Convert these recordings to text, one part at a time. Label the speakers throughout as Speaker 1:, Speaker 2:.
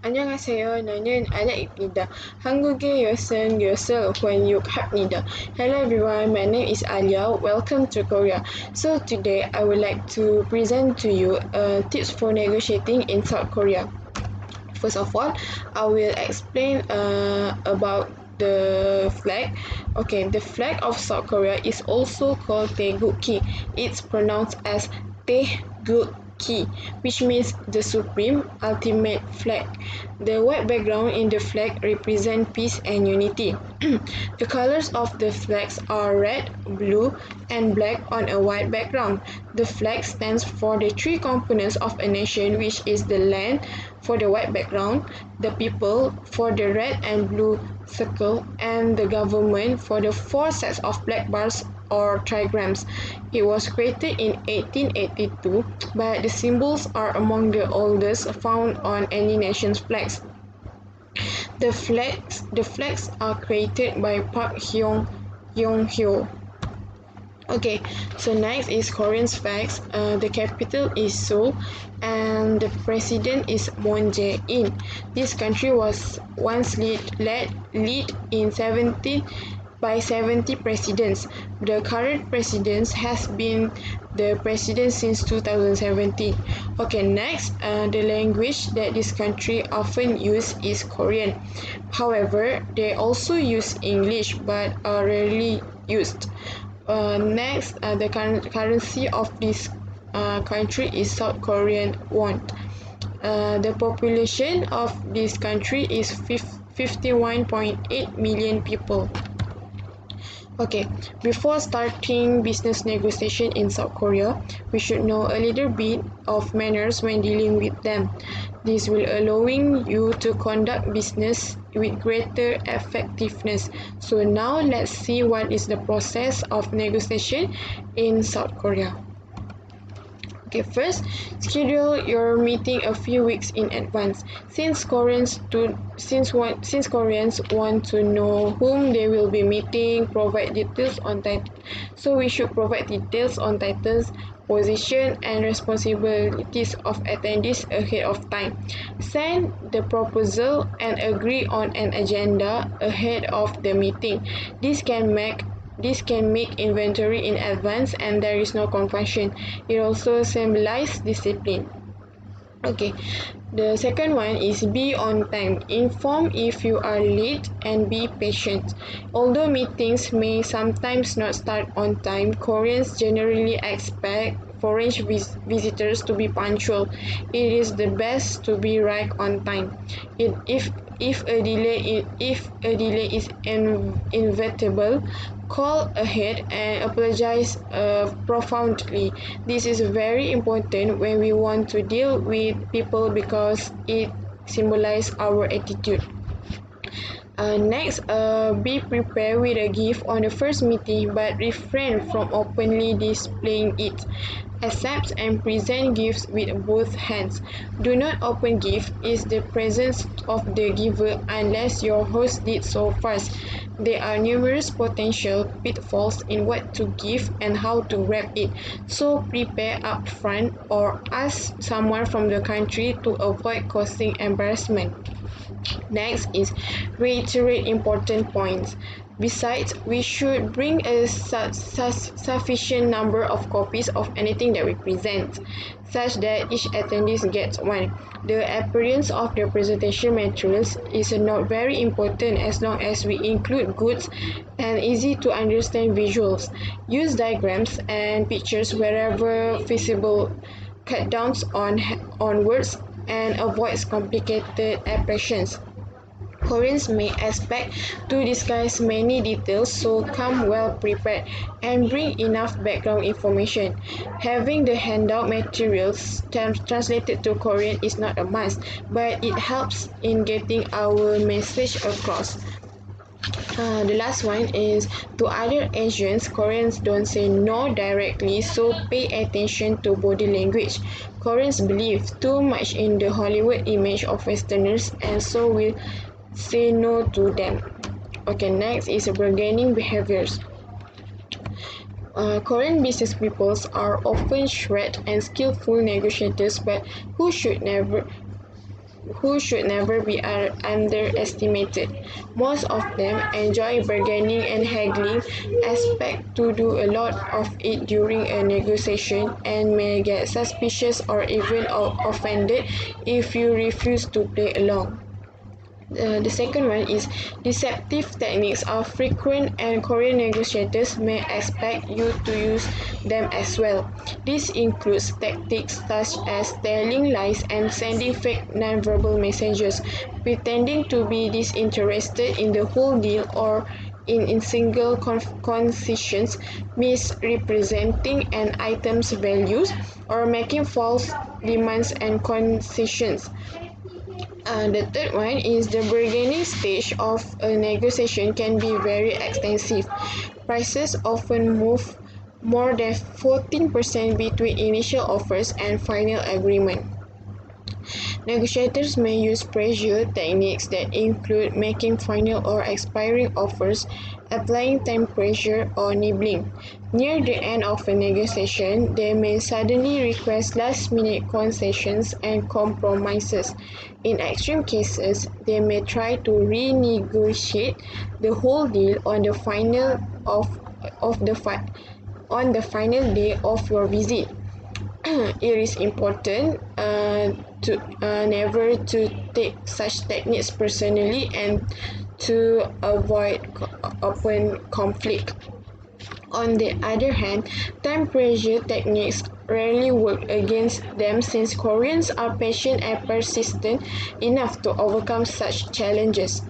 Speaker 1: 안녕하세요. 나는 Alya'입니다. 한국에 여성 환영합니다. Hello everyone, my name is Alya. Welcome to Korea. So today I would like to present to you tips for negotiating in South Korea. First of all, I will explain about the flag. Okay, the flag of South Korea is also called Taegukgi. It's pronounced as Taegukgi, which means the supreme ultimate flag. The white background in the flag represents peace and unity. The colors of the flags are red, blue, and black on a white background. The flag stands for the three components of a nation, which is the land for the white background, the people for the red and blue circle, and the government for the four sets of black bars or trigrams. It was created in 1882, but the symbols are among the oldest found on any nation's flags. The flags are created by Park Hyung-hyo. Okay, so next is Korean's flags. The capital is Seoul and the president is Moon Jae-in. This country was once led in 70 presidents. The current president has been the president since 2017. Okay, next, the language that this country often use is Korean. However, they also use English but are rarely used. Next, the currency of this country is South Korean won. The population of this country is 51.8 million people. Okay, before starting business negotiation in South Korea, we should know a little bit of manners when dealing with them. This will allowing you to conduct business with greater effectiveness. So now let's see what is the process of negotiation in South Korea. Okay, first, schedule your meeting a few weeks in advance. Since Koreans want to know whom they will be meeting, provide details on titles. So we should provide details on titles, position, and responsibilities of attendees ahead of time. Send the proposal and agree on an agenda ahead of the meeting. This can make inventory in advance and there is no confusion. It also symbolizes discipline. Okay, the second one is be on time. Inform if you are late and be patient. Although meetings may sometimes not start on time, Koreans generally expect foreign visitors to be punctual. It is the best to be right on time. If a delay is inevitable, call ahead and apologize profoundly. This is very important when we want to deal with people because it symbolizes our attitude. Next, be prepared with a gift on the first meeting but refrain from openly displaying it. Accept and present gifts with both hands. Do not open gift in the presence of the giver unless your host did so first. There are numerous potential pitfalls in what to give and how to wrap it, so prepare upfront or ask someone from the country to avoid causing embarrassment. Next is reiterate important points. Besides, we should bring a sufficient number of copies of anything that we present, such that each attendee gets one. The appearance of the presentation materials is not very important as long as we include good and easy to understand visuals. Use diagrams and pictures wherever feasible. Cut down on words and avoid complicated expressions. Koreans may expect to discuss many details, so come well prepared and bring enough background information. Having the handout materials translated to Korean is not a must, but it helps in getting our message across. The last one is to other Asians, Koreans don't say no directly, so pay attention to body language. Koreans believe too much in the Hollywood image of Westerners and so will say no to them. Okay, next is bargaining behaviors. Korean business people are often shrewd and skillful negotiators, but who should never who should never be underestimated. Most of them enjoy bargaining and haggling, expect to do a lot of it during a negotiation, and may get suspicious or even offended if you refuse to play along. The second one is deceptive techniques are frequent and Korean negotiators may expect you to use them as well. This includes tactics such as telling lies and sending fake non-verbal messages, pretending to be disinterested in the whole deal or in single concessions, misrepresenting an item's values, or making false demands and concessions. The third one is the bargaining stage of a negotiation can be very extensive. Prices often move more than 14% between initial offers and final agreement. Negotiators may use pressure techniques that include making final or expiring offers, applying time pressure, or nibbling. Near the end of a negotiation, they may suddenly request last-minute concessions and compromises. In extreme cases, they may try to renegotiate the whole deal on the final day of your visit. It is important to never to take such techniques personally and to avoid open conflict. On the other hand, time pressure techniques rarely work against them since Koreans are patient and persistent enough to overcome such challenges.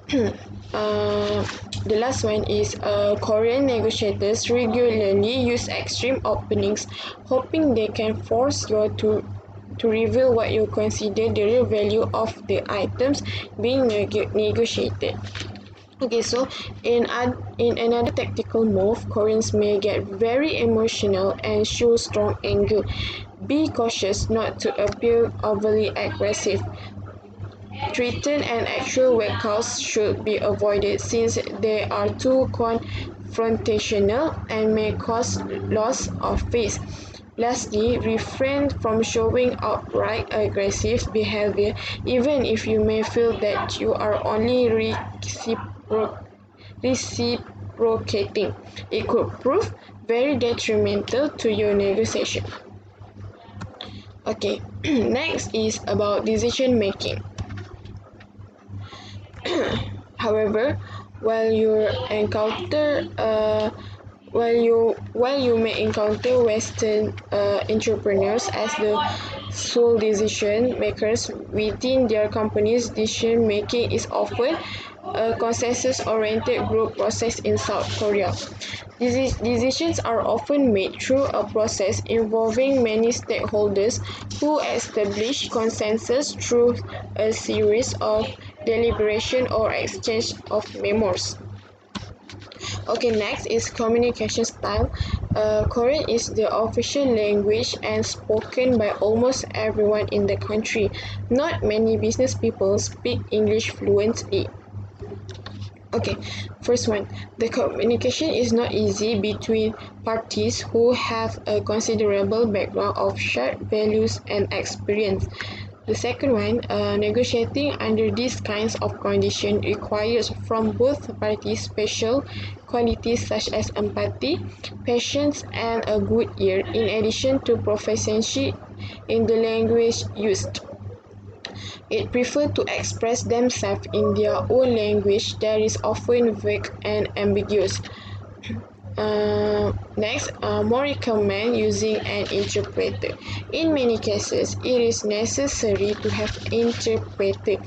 Speaker 1: The last one is Korean negotiators regularly use extreme openings, hoping they can force you to reveal what you consider the real value of the items being negotiated. Okay, so in another tactical move, Koreans may get very emotional and show strong anger. Be cautious not to appear overly aggressive. Threaten and actual workouts should be avoided since they are too confrontational and may cause loss of face. Lastly, refrain from showing outright aggressive behavior even if you may feel that you are only reciprocating. It could prove very detrimental to your negotiation. Okay, next is about decision making. However, while you may encounter Western entrepreneurs as the sole decision makers within their companies, decision making is often a consensus-oriented group process in South Korea. Decisions are often made through a process involving many stakeholders who establish consensus through a series of deliberation or exchange of memos. Okay, next is communication style. Korean is the official language and spoken by almost everyone in the country. Not many business people speak English fluently. Okay, first one, the communication is not easy between parties who have a considerable background of shared values and experience. The second one, negotiating under these kinds of conditions requires from both parties special qualities such as empathy, patience, and a good ear, in addition to proficiency in the language used. It prefers to express themselves in their own language that is often vague and ambiguous. Next, more recommend using an interpreter. In many cases, it is necessary to have interpreter.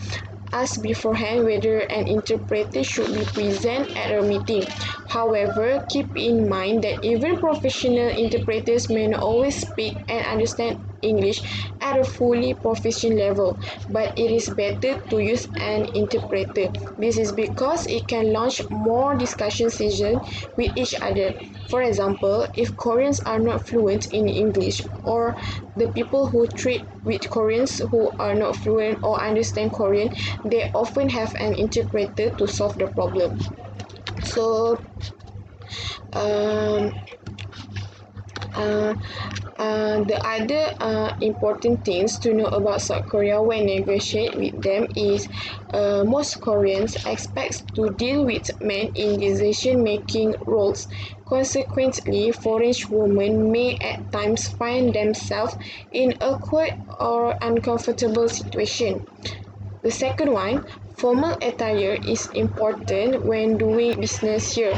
Speaker 1: Ask beforehand whether an interpreter should be present at a meeting. However, keep in mind that even professional interpreters may not always speak and understand English at a fully proficient level, but it is better to use an interpreter. This is because it can launch more discussion sessions with each other. For example, if Koreans are not fluent in English, or the people who trade with Koreans who are not fluent or understand Korean, they often have an interpreter to solve the problem. So, The other important things to know about South Korea when negotiate with them is most Koreans expect to deal with men in decision-making roles. Consequently, foreign women may at times find themselves in awkward or uncomfortable situations. The second one, formal attire is important when doing business here.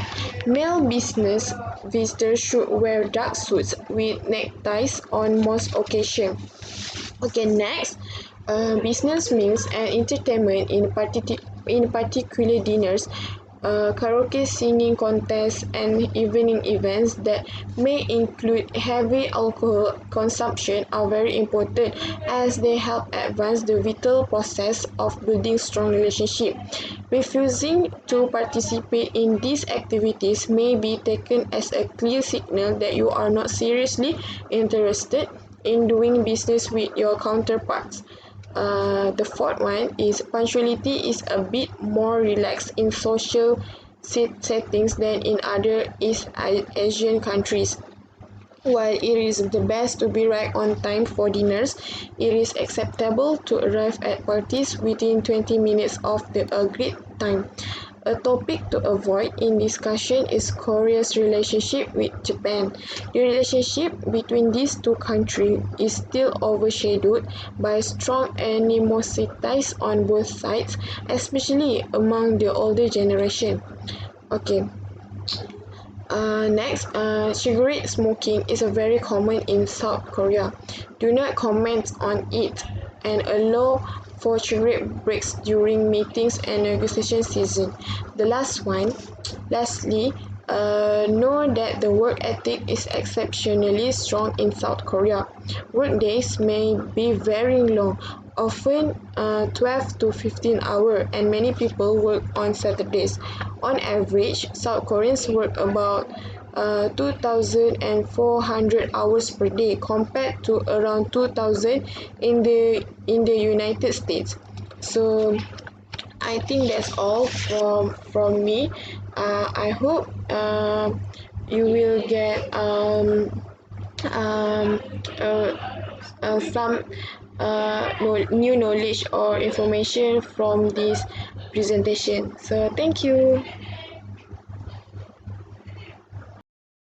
Speaker 1: Male business visitors should wear dark suits with neckties on most occasions. Okay, next, business meals and entertainment in particular dinners, karaoke singing contests, and evening events that may include heavy alcohol consumption are very important as they help advance the vital process of building strong relationship. Refusing to participate in these activities may be taken as a clear signal that you are not seriously interested in doing business with your counterparts. The fourth one is punctuality is a bit more relaxed in social settings than in other East Asian countries. While it is the best to be right on time for dinners, it is acceptable to arrive at parties within 20 minutes of the agreed time. A topic to avoid in discussion is Korea's relationship with Japan. The relationship between these two countries is still overshadowed by strong animosities on both sides, especially among the older generation. Okay, next, cigarette smoking is a very common in South Korea. Do not comment on it and allow for cigarette breaks during meetings and negotiation season. The last one, lastly, know that the work ethic is exceptionally strong in South Korea. Work days may be very long, often 12 to 15 hours, and many people work on Saturdays. On average, South Koreans work about 2,400 hours per day compared to around 2,000 in the United States. So I think that's all from me. I hope you will get um, uh, some new knowledge or information from this presentation. So thank you.